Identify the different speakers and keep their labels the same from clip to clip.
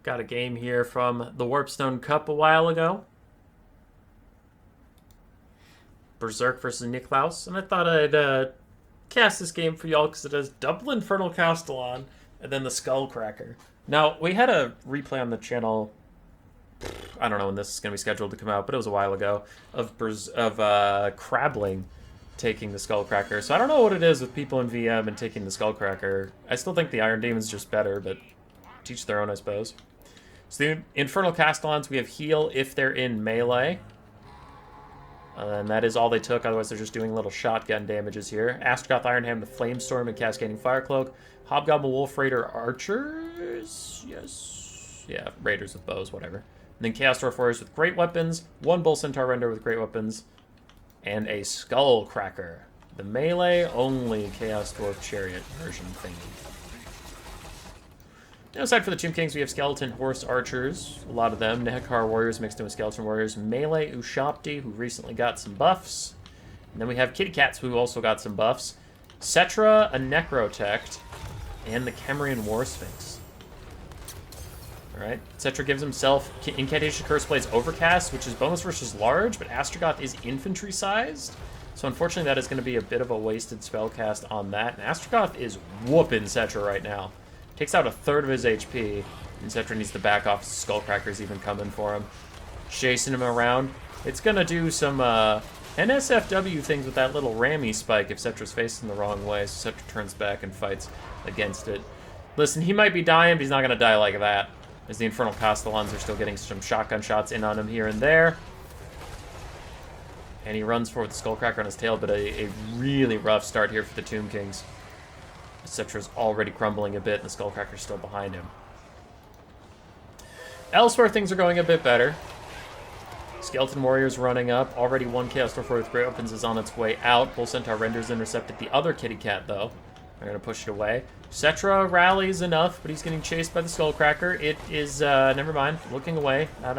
Speaker 1: Got a game here from the Warpstone Cup a while ago. Berserk versus Niklaus. And I thought I'd cast this game for y'all because it has double Infernal Castellan and then the Skullcracker. Now, we had a replay on the channel, I don't know when this is going to be scheduled to come out, but it was a while ago, of Crabling taking the Skullcracker. So I don't know what it is with people in VM and taking the Skullcracker. I still think the Iron Demon's just better, but teach their own, I suppose. So the Infernal Castellans, we have heal if they're in melee. And that is all they took, otherwise they're just doing little shotgun damages here. Astrogoth, Ironhand, the Flamestorm, and Cascading Firecloak. Hobgoblin, Wolf Raider, Archers? Yes. Yeah, Raiders with bows, whatever. And then Chaos Dwarf Warriors with great weapons, one Bull Centaur Render with great weapons, and a Skullcracker. The melee-only Chaos Dwarf Chariot version thingy. Now, aside for the Tomb Kings, we have Skeleton Horse Archers, a lot of them. Nehekar Warriors mixed in with Skeleton Warriors. Melee Ushapti, who recently got some buffs. And then we have Kitty Cats, who also got some buffs. Cetra, a Necrotect, and the Kemrian War Sphinx. Alright, Cetra gives himself Incantation Curse Blade's Overcast, which is bonus versus large, but Astrogoth is infantry-sized. So unfortunately that is going to be a bit of a wasted spellcast on that. And Astrogoth is whooping Cetra right now. Takes out a third of his HP, and Cetra needs to back off. Skullcracker's even coming for him. Chasing him around. It's going to do some NSFW things with that little Rammy spike if Cetra's facing the wrong way, so Cetra turns back and fights against it. Listen, he might be dying, but he's not going to die like that, as the Infernal Castellans are still getting some shotgun shots in on him here and there. And he runs forward with the Skullcracker on his tail, but a really rough start here for the Tomb Kings. Cetra's already crumbling a bit, and the Skullcracker's still behind him. Elsewhere, things are going a bit better. Skeleton Warriors running up. Already one Chaos Dwarf with great weapons is on its way out. Bull Centaur Renders intercepted the other Kitty Cat, though. They're going to push it away. Cetra rallies enough, but he's getting chased by the Skullcracker. It is, never mind, looking away. I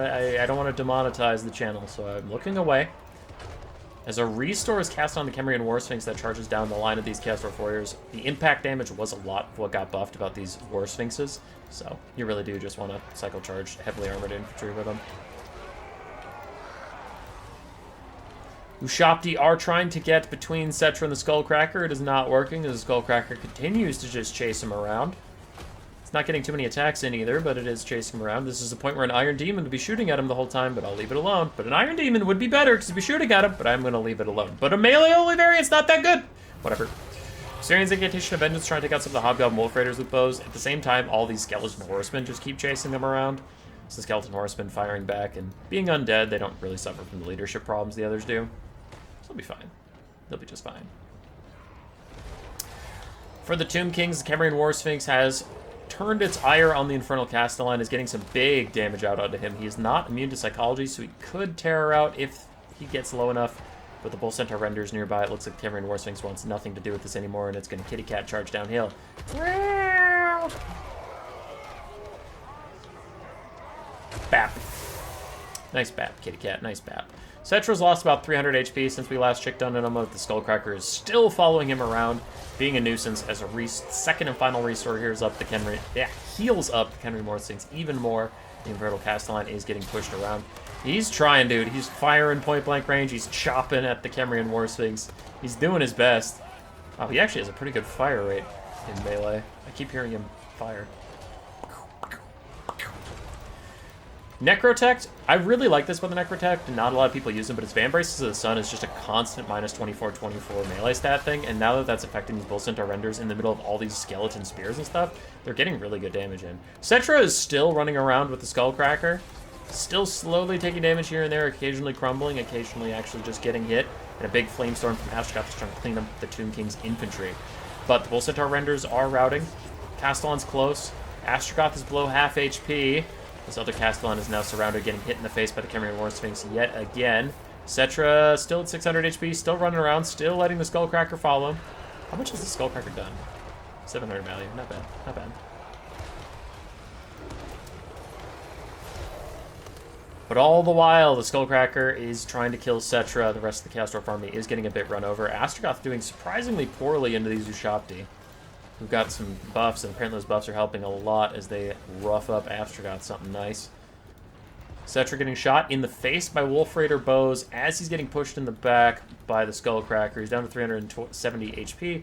Speaker 1: don't want to demonetize the channel, so I'm looking away. As a restore is cast on the Kemrian War Sphinx that charges down the line of these Chaos Dwarf Warriors, the impact damage was a lot of what got buffed about these War Sphinxes, so you really do just want to cycle charge heavily armored infantry with them. Ushapti are trying to get between Cetra and the Skullcracker. It is not working as the Skullcracker continues to just chase him around. It's not getting too many attacks in either, but it is chasing him around. This is the point where an Iron Demon would be shooting at him the whole time, but I'll leave it alone. But an Iron Demon would be better because he'd be shooting at him, but I'm going to leave it alone. But a melee-only variant's not that good. Whatever. Syrian's Incantation of Vengeance trying to take out some of the Hobgoblin Wolf Raiders with bows. At the same time, all these Skeleton Horsemen just keep chasing them around. So the Skeleton Horsemen firing back and being undead, they don't really suffer from the leadership problems the others do. So they'll be fine. They'll be just fine. For the Tomb Kings, the Kemrian War Sphinx has turned its ire on the Infernal Castellan, is getting some big damage out onto him. He is not immune to Psychology, so he could tear her out if he gets low enough. With the Bull Centaur Renders nearby, it looks like the Kemrian War Sphinx wants nothing to do with this anymore, and it's going to Kitty Cat charge downhill. Bap. Nice bap, Kitty Cat. Nice bap. Cetra's lost about 300 HP since we last checked on him, but the Skullcracker is still following him around, being a nuisance as a second and final restore heals up the Kemrian War Sphinx even more. The Infernal Castellan is getting pushed around. He's trying, dude. He's firing point-blank range. He's chopping at the Kemrian War Sphinx. He's doing his best. Oh, he actually has a pretty good fire rate in melee. I keep hearing him fire. Necrotect, I really like this with the Necrotect. Not a lot of people use it, but its Vambraces of the Sun is just a constant minus 24/24 melee stat thing, and now that that's affecting these Bull Centaur Renders in the middle of all these skeleton spears and stuff, they're getting really good damage in. Cetra is still running around with the Skullcracker, still slowly taking damage here and there, occasionally crumbling, occasionally actually just getting hit, and a big Flamestorm from Astrogoth is trying to clean up the Tomb King's infantry. But the Bull Centaur Renders are routing. Castellan's close. Astrogoth is below half HP. This other Castellan is now surrounded, getting hit in the face by the Kemrian War Sphinx yet again. Cetra still at 600 HP, still running around, still letting the Skullcracker follow him. How much has the Skullcracker done? 700 value, not bad, not bad. But all the while, the Skullcracker is trying to kill Cetra. The rest of the Chaos Dwarf army is getting a bit run over. Astrogoth doing surprisingly poorly into these Ushapti. We've got some buffs, and apparently those buffs are helping a lot as they rough up Astrogoth something nice. Cetra getting shot in the face by Wolf Raider bows as he's getting pushed in the back by the Skullcracker. He's down to 370 HP.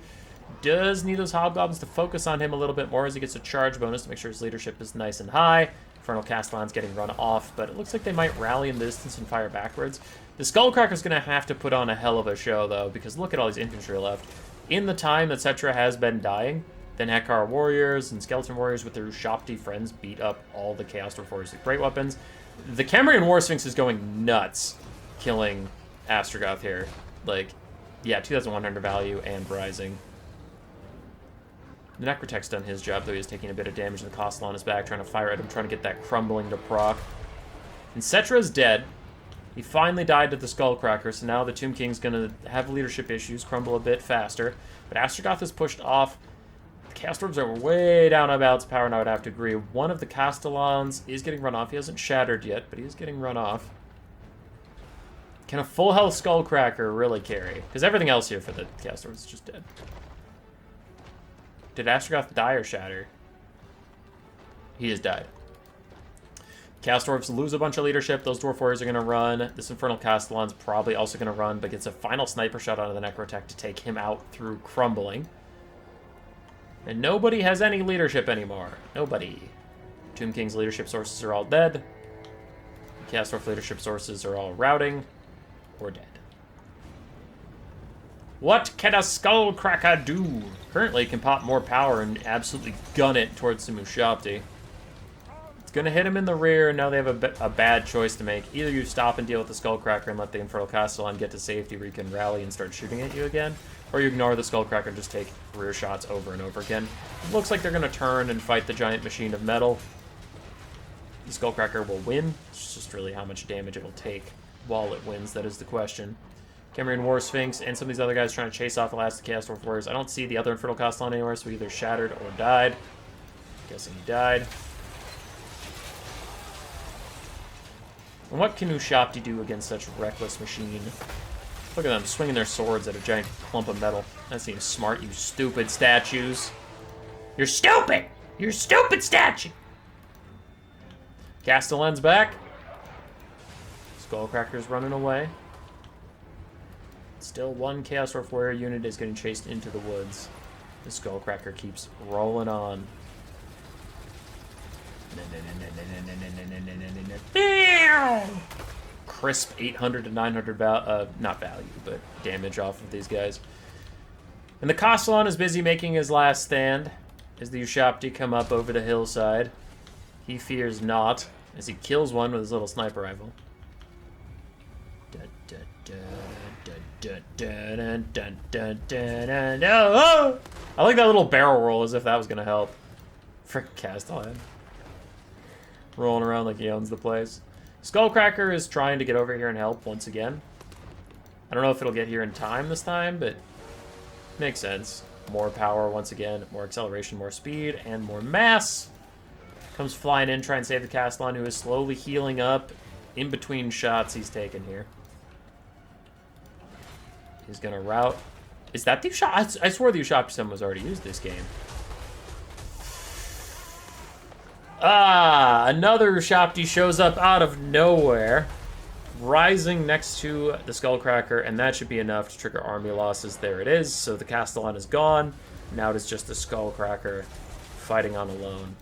Speaker 1: Does need those Hobgoblins to focus on him a little bit more as he gets a charge bonus to make sure his leadership is nice and high. Infernal Castellan's getting run off, but it looks like they might rally in the distance and fire backwards. The Skullcracker's going to have to put on a hell of a show, though, because look at all these infantry left. In the time that Cetra has been dying, then Hekar Warriors and Skeleton Warriors with their Ushapti friends beat up all the Chaos Dwarf Warriors with great weapons. The Cambrian War Sphinx is going nuts killing Astrogoth here. Like, yeah, 2,100 value and rising. The Necrotech's done his job, though he is taking a bit of damage, and the Costal on his back, trying to fire at him, trying to get that crumbling to proc. And Cetra's dead. He finally died to the Skullcracker, so now the Tomb King's going to have leadership issues, crumble a bit faster. But Astrogoth is pushed off. The Chaos Dwarves are way down about its power, and I would have to agree. One of the Castellans is getting run off. He hasn't shattered yet, but he is getting run off. Can a full health Skullcracker really carry? Because everything else here for the Chaos Dwarves is just dead. Did Astrogoth die or shatter? He has died. Chaos Dwarves lose a bunch of leadership. Those Dwarf Warriors are going to run. This Infernal Castellan's probably also going to run, but gets a final sniper shot out of the Necrotech to take him out through crumbling. And nobody has any leadership anymore. Nobody. Tomb King's leadership sources are all dead. Chaos Dwarf leadership sources are all routing or dead. What can a Skullcracker do? Currently, it can pop more power and absolutely gun it towards the Ushapti. It's going to hit him in the rear, and now they have a bad choice to make. Either you stop and deal with the Skullcracker and let the Infernal Castellan get to safety where you can rally and start shooting at you again, or you ignore the Skullcracker and just take rear shots over and over again. It looks like they're going to turn and fight the giant machine of metal. The Skullcracker will win. It's just really how much damage it will take while it wins. That is the question. Cambrian War Sphinx and some of these other guys trying to chase off the last Chaos Dwarf Warriors. I don't see the other Infernal Castellan anywhere, so he either shattered or died. Guessing he died. And what can Ushapti do against such reckless machine? Look at them swinging their swords at a giant clump of metal. That seems smart, you stupid statues. You're stupid! You're stupid statue! Castellan's back. Skullcracker's running away. Still one Chaos Dwarf Warrior unit is getting chased into the woods. The Skullcracker keeps rolling on. Crisp 800 to 900 not value, but damage off of these guys. And the Castellan is busy making his last stand as the Ushapti come up over the hillside. He fears not as he kills one with his little sniper rifle. Oh! I like that little barrel roll as if that was going to help. Frickin' Castellan. Rolling around like he owns the place. Skullcracker is trying to get over here and help once again. I don't know if it'll get here in time this time, but makes sense. More power once again, more acceleration, more speed, and more mass. Comes flying in, trying to save the Castellan, who is slowly healing up in between shots he's taken here. He's going to route. Is that the Ushapti? I swore the Ushapti summon was already used this game. Ah, another Ushapti shows up out of nowhere, rising next to the Skullcracker, and that should be enough to trigger army losses. There it is. So the Castellan is gone. Now it is just the Skullcracker fighting on alone.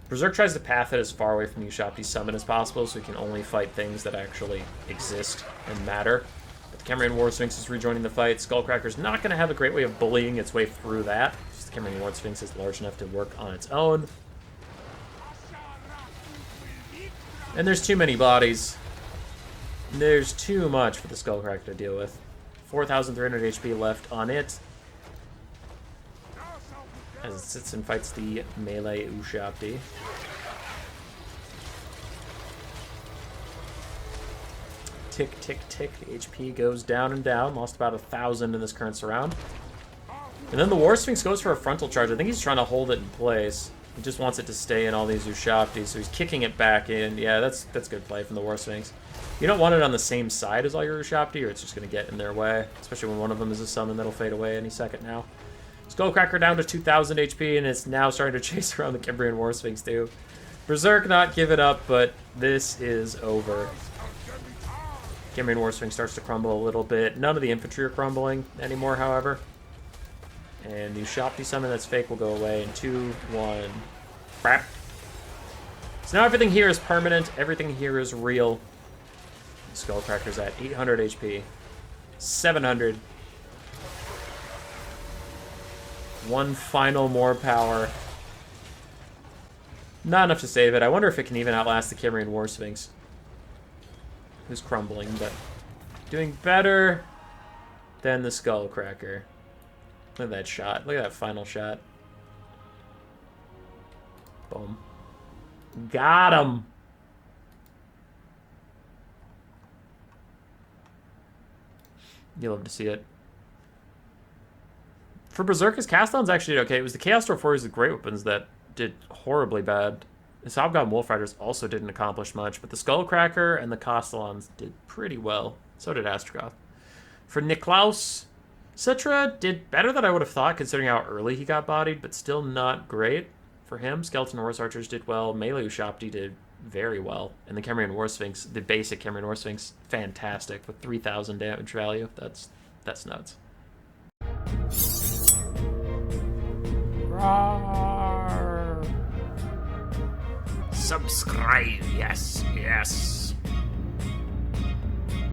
Speaker 1: Berserk tries to path it as far away from the Ushapti summon as possible, so he can only fight things that actually exist and matter. But the Cambrian War Sphinx is rejoining the fight. Skullcracker's not going to have a great way of bullying its way through that. The Cambrian War Sphinx is large enough to work on its own. And there's too many bodies. There's too much for the Skullcracker to deal with. 4,300 HP left on it. As it sits and fights the melee Ushapti. Tick, tick, tick. HP goes down and down. Lost about 1,000 in this current surround. And then the War Sphinx goes for a frontal charge. I think he's trying to hold it in place. He just wants it to stay in all these Ushapti, so he's kicking it back in. Yeah, that's good play from the War Sphinx. You don't want it on the same side as all your Ushapti, or it's just going to get in their way, especially when one of them is a summon that'll fade away any second now. Skullcracker down to 2,000 HP, and it's now starting to chase around the Cambrian War Sphinx too. Berserk not giving up, but this is over. Cambrian War Sphinx starts to crumble a little bit. None of the infantry are crumbling anymore, however. And the Shopty summon that's fake will go away in 2, 1. Crap. So now everything here is permanent. Everything here is real. Skullcracker's at 800 HP. 700. One final more power. Not enough to save it. I wonder if it can even outlast the Cambrian War Sphinx, who's crumbling, but doing better than the Skullcracker. Look at that shot. Look at that final shot. Boom. Got him. You love to see it. For Berserkers, Castellan's actually okay. It was the Chaos Dwarf Warriors with great weapons that did horribly bad. The Hobgoblin Wolf Riders also didn't accomplish much, but the Skullcracker and the Castellans did pretty well. So did Astrogoth. For Niklaus, Citra did better than I would have thought, considering how early he got bodied, but still not great. For him, Skeleton Horse Archers did well. Melee Ushopti did very well. And the Cambrian War Sphinx, the basic Cambrian War Sphinx, fantastic with 3,000 damage value. That's nuts. Roar. Subscribe, yes, yes.